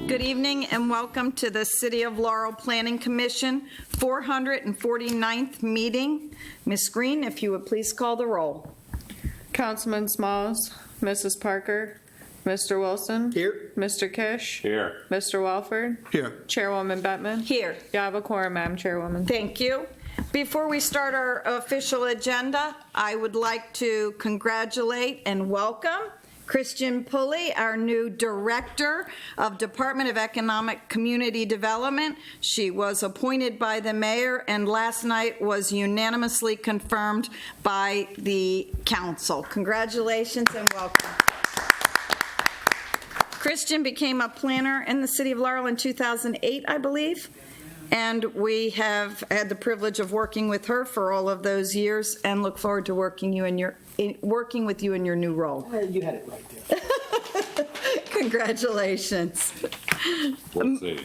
Good evening and welcome to the City of Laurel Planning Commission 449th meeting. Ms. Green, if you would please call the roll. Councilman Smalls, Mrs. Parker, Mr. Wilson. Here. Mr. Kish. Here. Mr. Walford. Here. Chairwoman Bettman. Here. You have a quorum, Madam Chairwoman. Thank you. Before we start our official agenda, I would like to congratulate and welcome Christian Pulley, our new Director of Department of Economic Community Development. She was appointed by the mayor and last night was unanimously confirmed by the council. Congratulations and welcome. Christian became a planner in the city of Laurel in 2008, I believe. And we have had the privilege of working with her for all of those years and look forward to working with you in your new role. You had it right there. Congratulations. Let's see.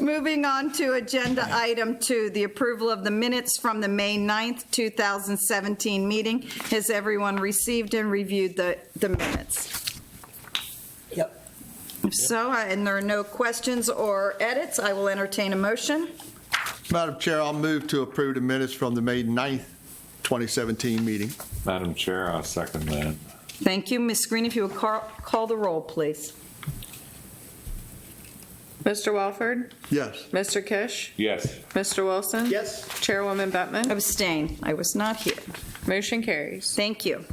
Moving on to agenda item 2, the approval of the minutes from the May 9th, 2017 meeting. Has everyone received and reviewed the minutes? Yep. If so, and there are no questions or edits, I will entertain a motion. Madam Chair, I'll move to approve the minutes from the May 9th, 2017 meeting. Madam Chair, I'll second that. Thank you. Ms. Green, if you would call the roll, please. Mr. Walford. Yes. Mr. Kish. Yes. Mr. Wilson. Yes. Chairwoman Bettman. Abstain. I was not here. Motion carries. Thank you.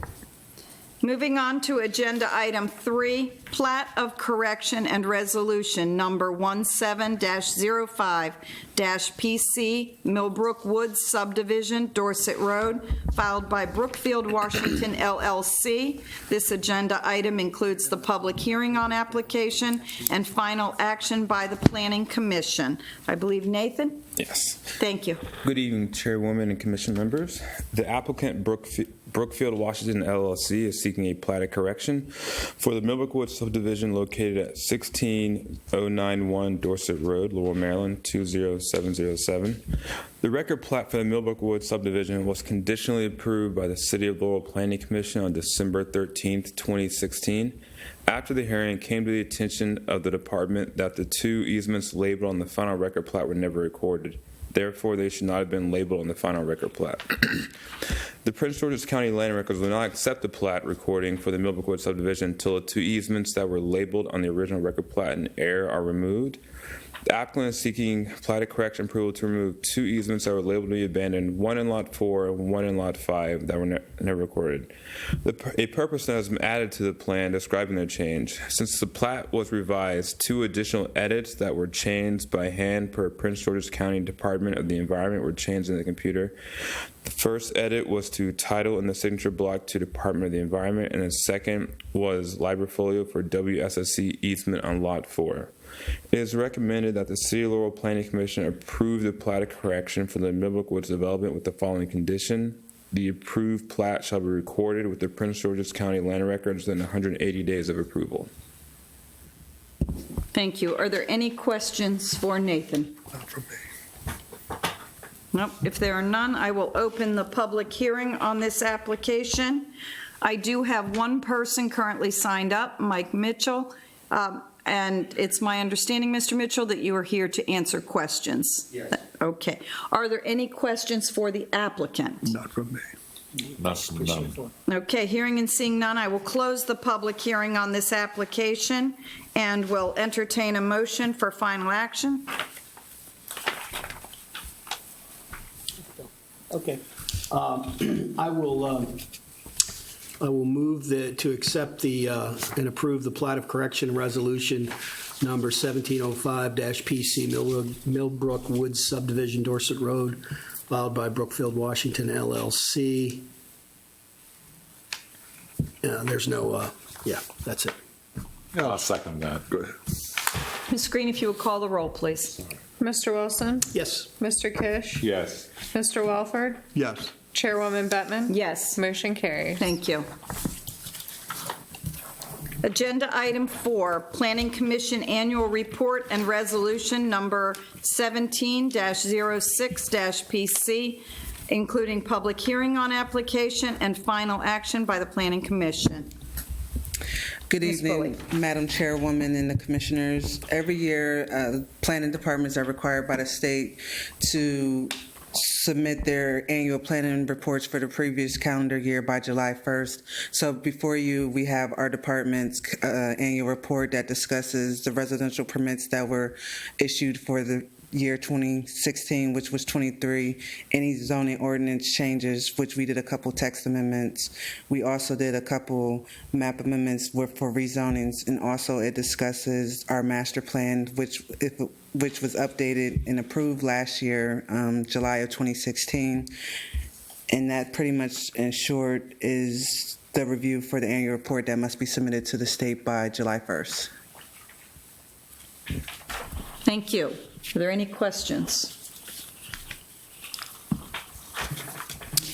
Moving on to agenda item 3, Plat of Correction and Resolution number 17-05-PC, Millbrook Woods Subdivision, Dorset Road, filed by Brookfield, Washington, LLC. This agenda item includes the public hearing on application and final action by the Planning Commission. I believe Nathan? Yes. Thank you. Good evening, Chairwoman and Commission members. The applicant, Brookfield, Washington, LLC, is seeking a plat of correction for the Millbrook Woods subdivision located at 16091 Dorset Road, Laurel, Maryland, 20707. The record plat for the Millbrook Woods subdivision was conditionally approved by the City of Laurel Planning Commission on December 13th, 2016. After the hearing, it came to the attention of the department that the 2 easements labeled on the final record plat were never recorded. Therefore, they should not have been labeled on the final record plat. The Prince George's County Land Records will not accept the plat recording for the Millbrook Woods subdivision until the 2 easements that were labeled on the original record plat in error are removed. The applicant is seeking platted correction approval to remove 2 easements that were labeled to be abandoned, one in Lot 4 and one in Lot 5 that were never recorded. A purpose note has been added to the plan describing the change. Since the plat was revised, 2 additional edits that were changed by hand per Prince George's County Department of the Environment were changed in the computer. The first edit was to title in the signature block to Department of the Environment, and the second was librfolio for WSSC easement on Lot 4. It is recommended that the City of Laurel Planning Commission approve the platted correction for the Millbrook Woods development with the following condition. The approved plat shall be recorded with the Prince George's County Land Records within 180 days of approval. Thank you. Are there any questions for Nathan? Not from me. Nope. If there are none, I will open the public hearing on this application. I do have one person currently signed up, Mike Mitchell, and it's my understanding, Mr. Mitchell, that you are here to answer questions. Yes. Okay. Are there any questions for the applicant? Not from me. None. Okay, hearing and seeing none, I will close the public hearing on this application and will entertain a motion for final action. Okay. I will move to accept and approve the plat of correction resolution number 1705-PC Millbrook Woods Subdivision, Dorset Road, filed by Brookfield, Washington, LLC. There's no, that's it. I'll second that. Go ahead. Ms. Green, if you would call the roll, please. Mr. Wilson? Yes. Mr. Kish? Yes. Mr. Welford? Yes. Chairwoman Bettman? Yes. Motion carries. Thank you. Agenda item 4, Planning Commission Annual Report and Resolution number 17-06-PC, including public hearing on application and final action by the Planning Commission. Good Ms. evening, Madam Chairwoman and the Commissioners. Every year, planning departments are required by the state to submit their annual planning reports for the previous calendar year by July 1st. So before you, we have our department's annual report that discusses the residential permits that were issued for the year 2016, which was 23, any zoning ordinance changes, which we did a couple text amendments. We also did a couple map amendments for rezonings, and also it discusses our master plan, which was updated and approved last year, July of 2016. And that pretty much, in short, is the review for the annual report that must be submitted to the state by July 1st. Thank you. Are there any questions?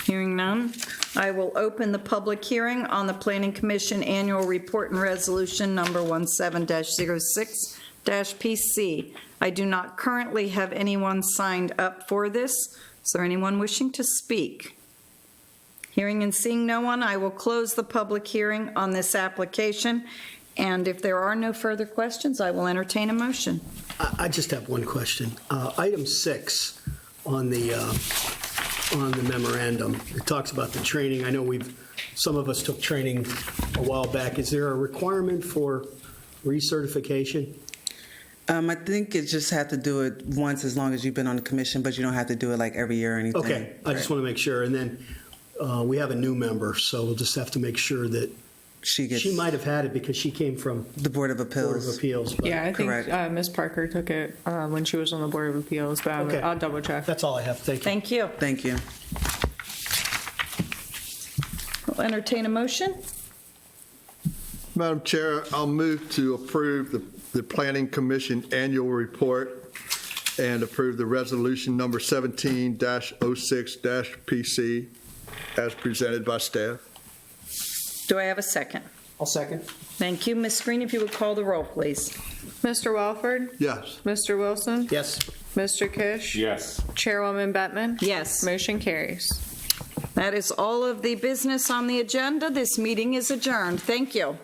Hearing none, I will open the public hearing on the Planning Commission Annual Report and Resolution number 17-06-PC. I do not currently have anyone signed up for this. Is there anyone wishing to speak? Hearing and seeing no one, I will close the public hearing on this application. And if there are no further questions, I will entertain a motion. I just have one question. Item 6 on the memorandum, it talks about the training. I know some of us took training a while back. Is there a requirement for recertification? I think it just have to do it once as long as you've been on the commission, but you don't have to do it like every year or anything. Okay, I just want to make sure. And then we have a new member, so we'll just have to make sure that she might have had it because she came from the Board of Appeals. But Yeah, I think Correct. Ms. Parker took it when she was on the Board of Appeals, but Okay. I'll double check. That's all I have. Thank you. Thank you. Thank you. I'll entertain a motion. Madam Chair, I'll move to approve the Planning Commission Annual Report and approve the resolution number 17-06-PC as presented by staff. Do I have a second? I'll second. Thank you. Ms. Green, if you would call the roll, please. Mr. Welford? Yes. Mr. Wilson? Yes. Mr. Kish? Yes. Chairwoman Bettman? Yes. Motion carries. That is all of the business on the agenda. This meeting is adjourned. Thank you.